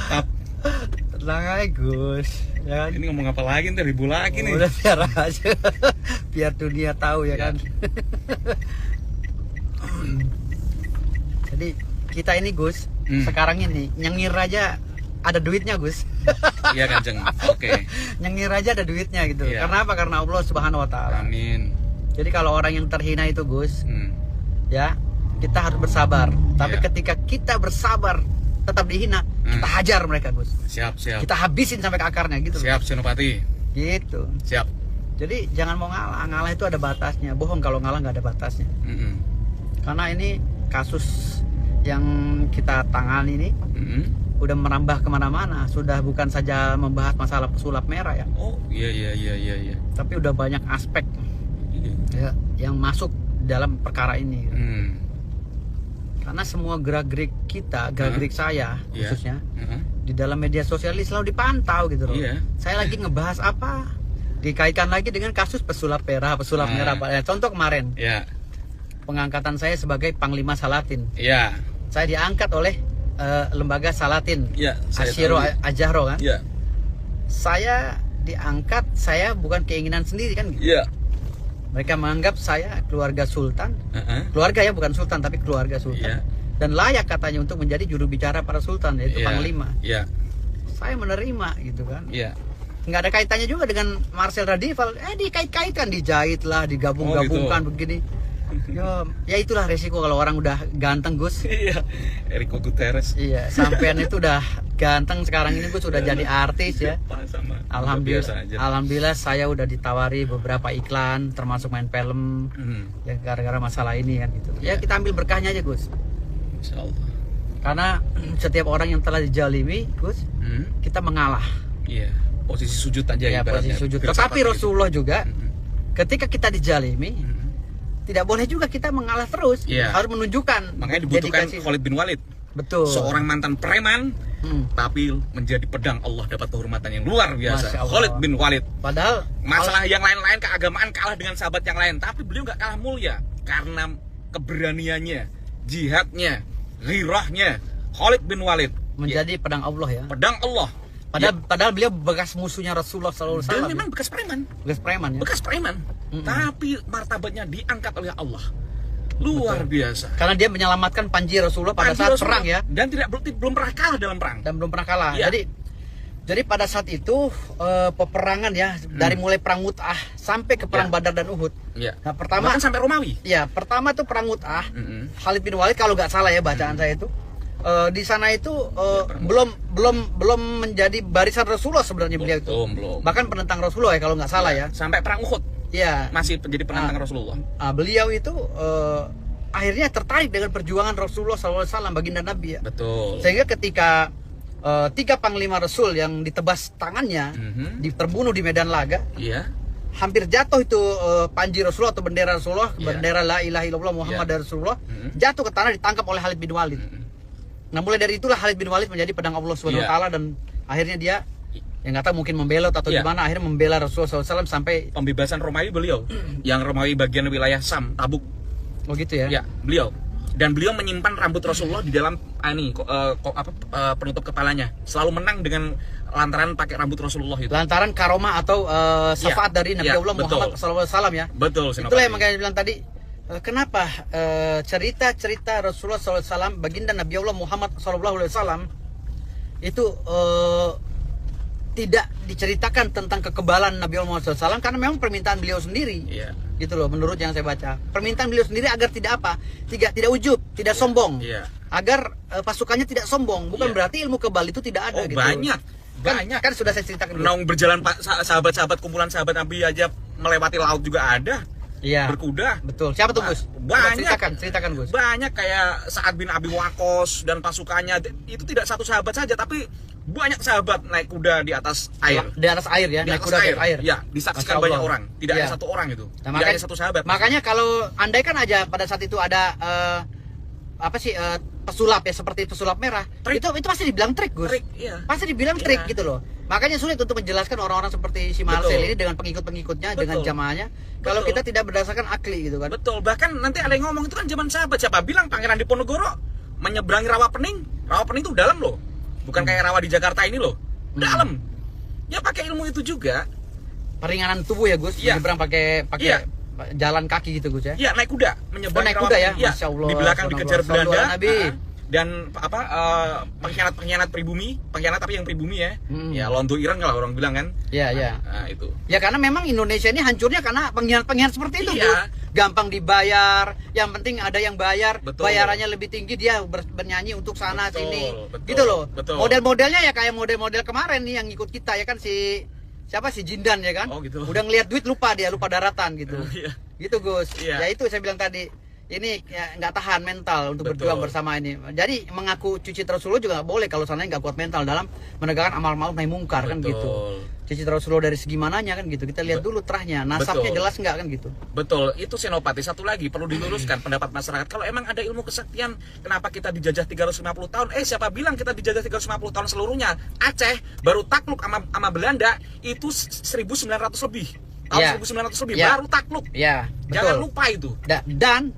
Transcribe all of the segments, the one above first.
Mantap. Tenang aja Gus. Ya kan? Ini ngomong apa lagi nih? Ribu lagi nih. Udah biar aja. Biar dunia tahu ya kan. Jadi kita ini Gus, sekarang ini nyengir aja ada duitnya Gus. Iya Kanjeng. Oke. Nyengir aja ada duitnya gitu. Iya. Karena apa? Karena Allah Subhanahu wa taala. Amin. Jadi kalau orang yang terhina itu Gus, ya kita harus bersabar. Tapi Iya. ketika kita bersabar tetap dihina, kita hajar mereka Gus. Siap. Kita habisin sampai ke akarnya gitu. Siap Senopati. Gitu. Siap. Jadi jangan mau ngalah. Ngalah itu ada batasnya. Bohong kalau ngalah nggak ada batasnya. Karena ini kasus yang kita tangani ini udah merambah kemana-mana. Sudah bukan saja membahas masalah pesulap merah ya. Oh iya. Tapi udah banyak aspek ya, yang masuk dalam perkara ini. Karena semua gerak-gerik kita, gerak-gerik saya khususnya di dalam media sosial ini selalu dipantau gitu loh. Saya lagi ngebahas apa, dikaitkan lagi dengan kasus pesulap merah. Pak. Ya, contoh kemarin, pengangkatan saya sebagai Panglima Salatin. Saya diangkat oleh lembaga Salatin, Asyiro Ajahro kan. Saya diangkat, saya bukan keinginan sendiri kan. Mereka menganggap saya keluarga Sultan, keluarga ya bukan Sultan tapi keluarga Sultan, dan layak katanya untuk menjadi juru bicara para Sultan yaitu Panglima. Saya menerima gitu kan. Nggak ada kaitannya juga dengan Marcel Radival. Dikait-kaitkan, dijahit lah, digabung-gabungkan begini. Ya itulah resiko kalau orang udah ganteng Gus. Eriko Guterres. Iya, sampean itu udah ganteng sekarang ini Gus, sudah jadi artis ya. Alhamdulillah saya udah ditawari beberapa iklan termasuk main film ya gara-gara masalah ini kan gitu. Ya kita ambil berkahnya aja Gus. Insyaallah. Karena setiap orang yang telah dijalimi Gus, kita mengalah. Posisi sujud aja ya, ibaratnya. Posisi sujud. Tetapi Rasulullah juga ketika kita dijalimi tidak boleh juga kita mengalah terus. Harus menunjukkan. Makanya dibutuhkan Khalid bin Walid. Betul. Seorang mantan preman tapi menjadi pedang Allah, dapat kehormatan yang luar biasa. Khalid bin Walid. Padahal masalah yang lain-lain keagamaan kalah dengan sahabat yang lain, tapi beliau nggak kalah mulia karena keberaniannya, jihadnya, ghirahnya. Khalid bin Walid menjadi pedang Allah ya. Pedang Allah. Padahal beliau bekas musuhnya Rasulullah SAW. Dan memang bekas preman. Ya. Bekas preman. Tapi martabatnya diangkat oleh Allah. Luar biasa. Karena dia menyelamatkan panji Rasulullah pada saat perang ya. Dan belum pernah kalah dalam perang. Jadi pada saat itu peperangan ya, dari mulai perang Mut'ah sampai ke perang Badar dan Uhud. Nah, pertama bahkan sampai Romawi. Pertama tuh perang Mut'ah. Khalid bin Walid kalau nggak salah ya bacaan saya itu. Di sana itu belum menjadi barisan Rasulullah sebenarnya beliau itu. Belum. Bahkan penentang Rasulullah ya kalau nggak salah ya. Sampai perang Uhud. Masih menjadi penentang Rasulullah. Beliau itu akhirnya tertarik dengan perjuangan Rasulullah SAW, baginda Nabi ya. Betul. Sehingga ketika 3 panglima Rasul yang ditebas tangannya, terbunuh di medan laga, hampir jatuh itu panji Rasulullah atau bendera Rasulullah, bendera La ilaha illallah Muhammad Rasulullah, jatuh ke tanah, ditangkap oleh Khalid bin Walid. Nah mulai dari itulah Khalid bin Walid menjadi pedang Allah Subhanahu wa taala, dan akhirnya dia yang nggak tahu mungkin membelot atau gimana, akhirnya membela Rasulullah SAW sampai pembebasan Romawi beliau. Yang Romawi bagian wilayah Sam, Tabuk. Oh gitu ya? Beliau. Dan beliau menyimpan rambut Rasulullah di dalam penutup kepalanya. Selalu menang dengan lantaran pakai rambut Rasulullah itu. Lantaran karomah atau syafaat dari Nabi Allah Muhammad SAW ya. Betul. Itulah yang makanya bilang tadi. Kenapa cerita-cerita Rasulullah SAW, baginda Nabi Allah Muhammad SAW itu tidak diceritakan tentang kekebalan Nabi Allah Muhammad SAW, karena memang permintaan beliau sendiri. Gitu loh, menurut yang saya baca. Permintaan beliau sendiri agar tidak tidak ujub, tidak sombong. Agar pasukannya tidak sombong. Bukan berarti ilmu kebal itu tidak ada gitu. Banyak. Kan sudah saya ceritakan. Berjalan sahabat-sahabat, kumpulan sahabat Nabi aja melewati laut juga ada. Berkuda. Betul. Siapa tuh Gus? Banyak. Ceritakan Gus. Banyak kayak Sa'ad bin Abi Waqqas dan pasukannya. Itu tidak satu sahabat saja, tapi banyak sahabat naik kuda di atas air. Di atas air ya, naik kuda di air. Disaksikan banyak orang. Tidak ada satu orang itu. Nah, tidak ada satu sahabat. Makanya kalau andaikan aja pada saat itu ada pesulap ya, seperti pesulap merah, itu pasti dibilang trik Gus. Pasti dibilang trik gitu loh. Makanya sulit untuk menjelaskan orang-orang seperti si Marcel ini dengan pengikut-pengikutnya, dengan jamaahnya, kalau kita tidak berdasarkan akli gitu kan. Betul. Bahkan nanti ada yang ngomong itu kan zaman sahabat. Siapa bilang Pangeran Diponegoro menyeberangi rawa pening itu dalam loh, bukan kayak rawa di Jakarta ini loh, dalam. Ya pakai ilmu itu juga. Peringanan tubuh ya Gus, menyeberang pakai jalan kaki gitu Gus ya. Iya, naik kuda, menyeberang naik kuda ya. Iya, Masya Allah. di belakang dikejar Belanda. Dan pengkhianat pribumi, pengkhianat tapi yang pribumi ya. Ya Londo Ireng kalau orang bilang kan. Iya. Nah, itu. Ya karena memang Indonesia ini hancurnya karena pengkhianat seperti itu, Gus. Gampang dibayar, yang penting ada yang bayar, betul. Bayarannya lebih tinggi, dia bernyanyi untuk sana sini. Betul. Gitu loh. Betul. Model-modelnya ya kayak model-model kemarin nih yang ikut kita ya kan, siapa si Jindan ya kan? Oh, gitu. Udah ngeliat duit lupa daratan gitu. Iya. Gitu Gus. Iya. Ya itu saya bilang tadi. Ini ya, nggak tahan mental untuk berjuang bersama ini. Jadi mengaku cuci Rasulullah juga nggak boleh kalau sananya nggak kuat mental dalam menegakkan amal ma'ruf nahi mungkar kan gitu. Cuci Rasulullah dari segi mananya kan gitu. Kita lihat dulu terahnya, nasabnya jelas nggak kan gitu. Betul, itu senopati. Satu lagi perlu diluruskan pendapat masyarakat. Kalau emang ada ilmu kesaktian, kenapa kita dijajah 350 tahun? Siapa bilang kita dijajah 350 tahun seluruhnya? Aceh baru takluk sama Belanda itu 1900 lebih. Tahun 1900 lebih baru takluk. Ya, jangan lupa itu. Dan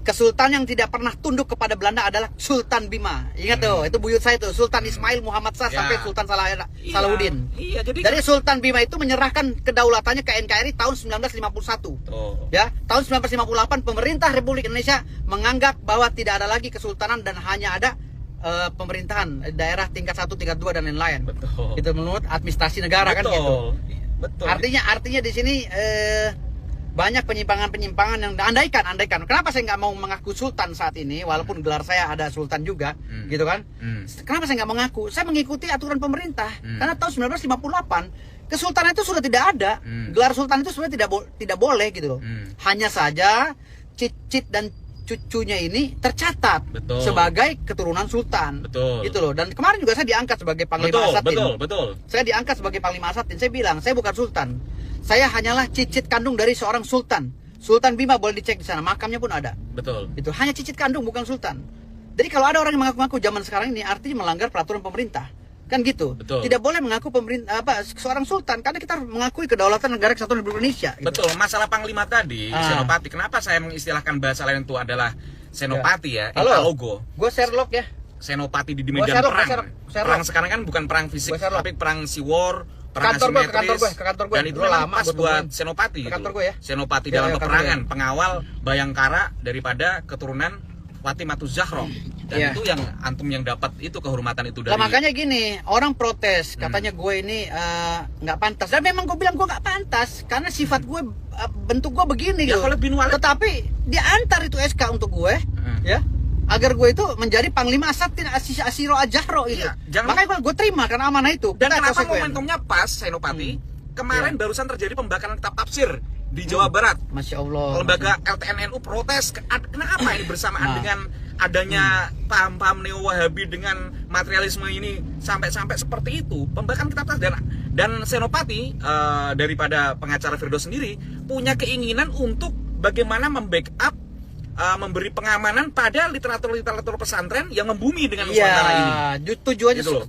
kesultan yang tidak pernah tunduk kepada Belanda adalah Sultan Bima. Ingat tuh, itu buyut saya tuh, Sultan Ismail Muhammad Shah sampai Sultan Salahuddin. Iya, jadi Sultan Bima itu menyerahkan kedaulatannya ke NKRI tahun 1951. Ya, tahun 1958 pemerintah Republik Indonesia menganggap bahwa tidak ada lagi kesultanan dan hanya ada pemerintahan daerah tingkat 1, tingkat 2 dan lain-lain. Itu menurut administrasi negara kan gitu. Betul. Artinya di sini banyak penyimpangan yang andaikan. Kenapa saya nggak mau mengaku sultan saat ini, walaupun gelar saya ada sultan juga, gitu kan? Kenapa saya nggak mengaku? Saya mengikuti aturan pemerintah. Karena tahun 1958 kesultanan itu sudah tidak ada, gelar sultan itu sudah tidak boleh gitu loh. Hanya saja cicit dan cucunya ini tercatat sebagai keturunan sultan. Gitu loh. Dan kemarin juga saya diangkat sebagai panglima Asatin. Saya diangkat sebagai panglima Asatin. Saya bilang, saya bukan sultan. Saya hanyalah cicit kandung dari seorang sultan. Sultan Bima, boleh dicek di sana, makamnya pun ada. Itu hanya cicit kandung, bukan sultan. Jadi kalau ada orang yang mengaku-ngaku zaman sekarang ini artinya melanggar peraturan pemerintah. Kan gitu. Tidak boleh mengaku seorang sultan karena kita mengakui kedaulatan negara kesatuan Republik Indonesia. Gitu. Betul. Masalah panglima tadi, senopati. Kenapa saya mengistilahkan bahasa lain itu adalah senopati ya? Logo. Gue Sherlock ya. Senopati di medan perang. Perang sekarang kan bukan perang fisik, tapi perang sea war, perang asimetris. Ke kantor gue. Dan itu memang pas buat senopati. Senopati dalam peperangan, pengawal Bayangkara daripada keturunan Fatimah Zahra. Dan itu yang antum yang dapat itu kehormatan itu dari. Makanya gini, orang protes katanya gue ini nggak pantas. Dan memang gue bilang gue nggak pantas karena sifat gue, bentuk gue begini gitu. Tetapi dia antar itu SK untuk gue, ya, agar gue itu menjadi panglima Asatin Asiro Ajahro gitu. Makanya gue terima karena amanah itu. Dan kenapa momentumnya pas, Senopati? Kemarin barusan terjadi pembakaran kitab tafsir di Jawa Barat. Masya Allah. Lembaga LTNNU protes. Kenapa ini bersamaan dengan adanya paham-paham neo Wahabi dengan materialisme ini sampai seperti itu? Pembakaran kitab tafsir. Dan Senopati daripada pengacara Firdaus sendiri punya keinginan untuk bagaimana membackup, memberi pengamanan pada literatur pesantren yang membumi dengan Nusantara ini.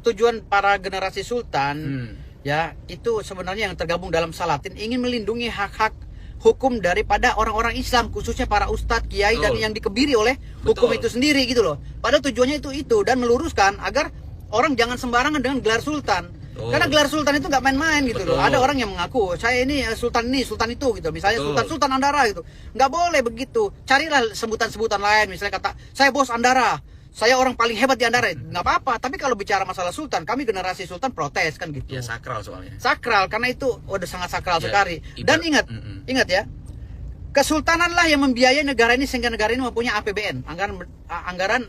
Tujuan para generasi sultan ya itu sebenarnya yang tergabung dalam Salatin ingin melindungi hak-hak hukum daripada orang-orang Islam, khususnya para ustadz, kiai dan yang dikebiri oleh hukum itu sendiri gitu loh. Padahal tujuannya itu dan meluruskan agar orang jangan sembarangan dengan gelar sultan. Karena gelar sultan itu nggak main-main gitu loh. Ada orang yang mengaku saya ini sultan itu gitu. Misalnya sultan Andara gitu. Nggak boleh begitu. Carilah sebutan-sebutan lain. Misalnya kata saya bos Andara, saya orang paling hebat di Andara. Nggak apa-apa. Tapi kalau bicara masalah sultan, kami generasi sultan protes kan gitu. Ya sakral soalnya. Sakral karena itu udah sangat sakral sekali. Dan ingat ya. Kesultanan lah yang membiayai negara ini sehingga negara ini mempunyai APBN, anggaran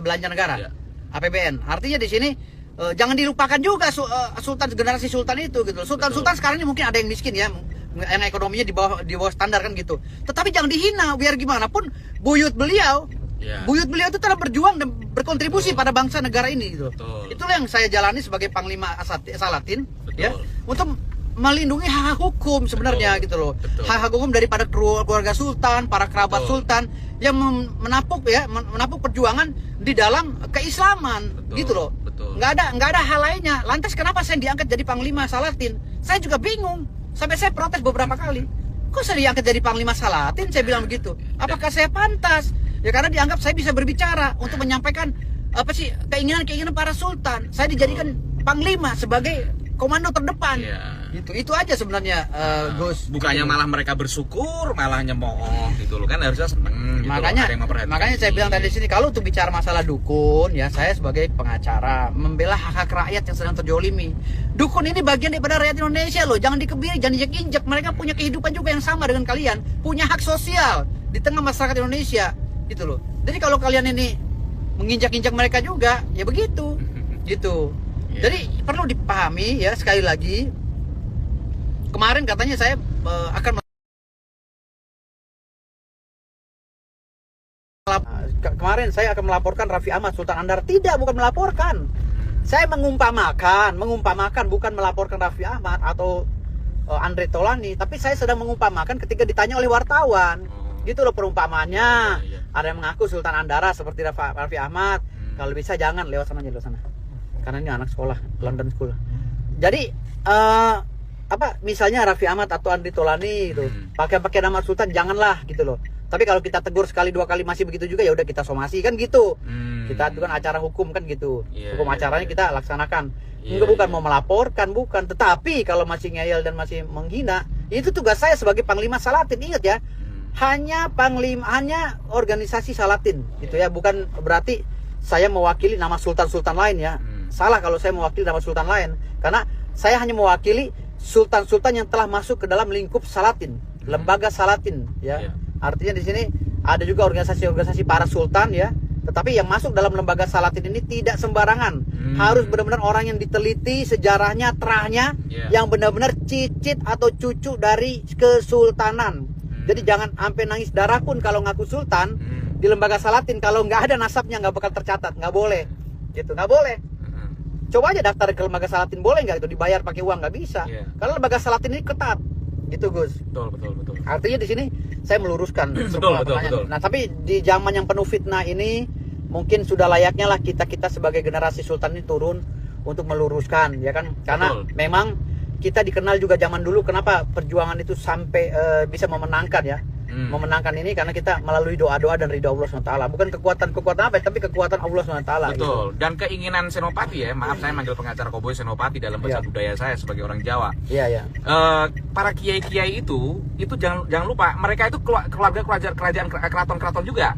belanja negara. APBN. Artinya di sini jangan dilupakan juga sultan, generasi sultan itu gitu. Sultan sekarang ini mungkin ada yang miskin ya, yang ekonominya di bawah standar kan gitu. Tetapi jangan dihina, biar gimana pun buyut beliau itu telah berjuang dan berkontribusi pada bangsa negara ini gitu. Itulah yang saya jalani sebagai panglima Salatin ya, untuk melindungi hak hukum sebenarnya gitu loh. Hak hukum daripada keluarga sultan, para kerabat sultan yang menapuk perjuangan di dalam keislaman gitu loh. Nggak ada hal lainnya. Lantas kenapa saya diangkat jadi panglima Salatin? Saya juga bingung. Sampai saya protes beberapa kali. Kok saya diangkat jadi panglima Salatin? Saya bilang begitu. Apakah saya pantas? Ya karena dianggap saya bisa berbicara untuk menyampaikan apa sih keinginan para sultan. Saya dijadikan panglima sebagai komando terdepan. Itu aja sebenarnya, Gus. Bukannya malah mereka bersyukur, malah nyemooh gitu loh, kan harusnya seneng gitu. Makanya saya bilang tadi sini, kalau untuk bicara masalah dukun ya, saya sebagai pengacara membela hak-hak rakyat yang sedang terjolimi. Dukun ini bagian daripada rakyat Indonesia loh, jangan dikebiri, jangan diinjak-injak. Mereka punya kehidupan juga yang sama dengan kalian, punya hak sosial di tengah masyarakat Indonesia gitu loh. Jadi kalau kalian ini menginjak-injak mereka juga, ya begitu gitu. Jadi perlu dipahami ya, sekali lagi. Kemarin katanya saya akan melaporkan Raffi Ahmad Sultan Andar. Tidak, bukan melaporkan. Saya mengumpamakan, bukan melaporkan Raffi Ahmad atau Andre Taulany, tapi saya sedang mengumpamakan ketika ditanya oleh wartawan. Gitu loh perumpamaannya. Ada yang mengaku Sultan Andara seperti Raffi Ahmad. Kalau bisa jangan lewat sana. Karena ini anak sekolah, London School. Jadi misalnya Raffi Ahmad atau Andre Taulany gitu, pakai nama Sultan janganlah gitu loh. Tapi kalau kita tegur sekali dua kali masih begitu juga, ya udah kita somasi kan gitu. Kita itu kan acara hukum kan gitu. Hukum acaranya kita laksanakan. Bukan mau melaporkan, bukan. Tetapi kalau masih ngeyel dan masih menghina, itu tugas saya sebagai Panglima Salatin. Ingat ya, hanya organisasi Salatin gitu ya. Bukan berarti saya mewakili nama sultan-sultan lain ya. Salah kalau saya mewakili nama sultan lain, karena saya hanya mewakili sultan-sultan yang telah masuk ke dalam lingkup Salatin, lembaga Salatin ya. Artinya di sini ada juga organisasi-organisasi para sultan ya. Tetapi yang masuk dalam lembaga Salatin ini tidak sembarangan. Harus benar-benar orang yang diteliti sejarahnya, terahnya, yang benar-benar cicit atau cucu dari kesultanan. Jadi jangan sampai nangis darah pun kalau ngaku sultan di lembaga Salatin, kalau nggak ada nasabnya nggak bakal tercatat, nggak boleh. Gitu, nggak boleh. Coba aja daftar ke lembaga Salatin, boleh nggak itu dibayar pakai uang? Nggak bisa. Karena lembaga Salatin ini ketat. Gitu Gus. Betul. Artinya di sini saya meluruskan. Betul. Nah tapi di zaman yang penuh fitnah ini, mungkin sudah layaknya lah kita sebagai generasi sultan ini turun untuk meluruskan, ya kan? Karena memang kita dikenal juga zaman dulu kenapa perjuangan itu sampai bisa memenangkan ya. Memenangkan ini karena kita melalui doa-doa dan ridho Allah SWT. Bukan kekuatan apa, tapi kekuatan Allah SWT. Betul. Gitu. Dan keinginan Senopati ya, maaf saya manggil pengacara Koboi Senopati dalam bahasa budaya saya sebagai orang Jawa. Iya. Para kiai-kiai itu jangan lupa mereka itu keluarga keraton juga.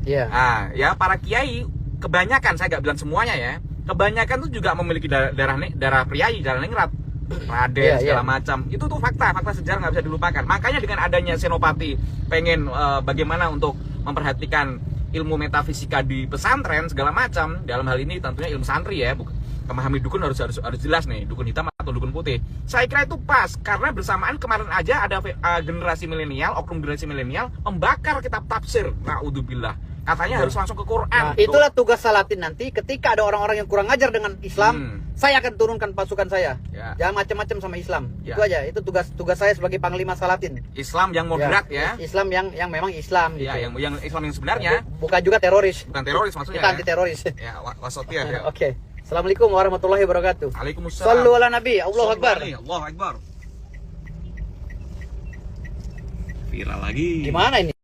Iya. Nah, ya para kiai kebanyakan, saya nggak bilang semuanya ya, kebanyakan tuh juga memiliki darah priai, darah ningrat. Raden segala macam, itu tuh fakta sejarah nggak bisa dilupakan. Makanya dengan adanya Senopati pengen bagaimana untuk memperhatikan ilmu metafisika di pesantren segala macam, dalam hal ini tentunya ilmu santri ya, memahami dukun harus jelas nih, dukun hitam atau dukun putih. Saya kira itu pas karena bersamaan kemarin aja ada generasi milenial, oknum generasi milenial membakar kitab tafsir, naudzubillah. Katanya harus langsung ke Quran. Nah, itulah tugas Salatin nanti. Ketika ada orang-orang yang kurang ajar dengan Islam, saya akan turunkan pasukan saya. Jangan macam-macam sama Islam. Itu aja. Itu tugas saya sebagai Panglima Salatin. Islam yang moderat ya. Islam yang memang Islam. Gitu. Yang Islam yang sebenarnya. Bukan juga teroris. Bukan teroris maksudnya. Kita anti teroris. Ya, wasatiyah ya. Oke. Assalamualaikum warahmatullahi wabarakatuh. Waalaikumsalam. Shallu ala Nabi. Allahu Akbar. Allahu Akbar. Viral lagi. Gimana ini?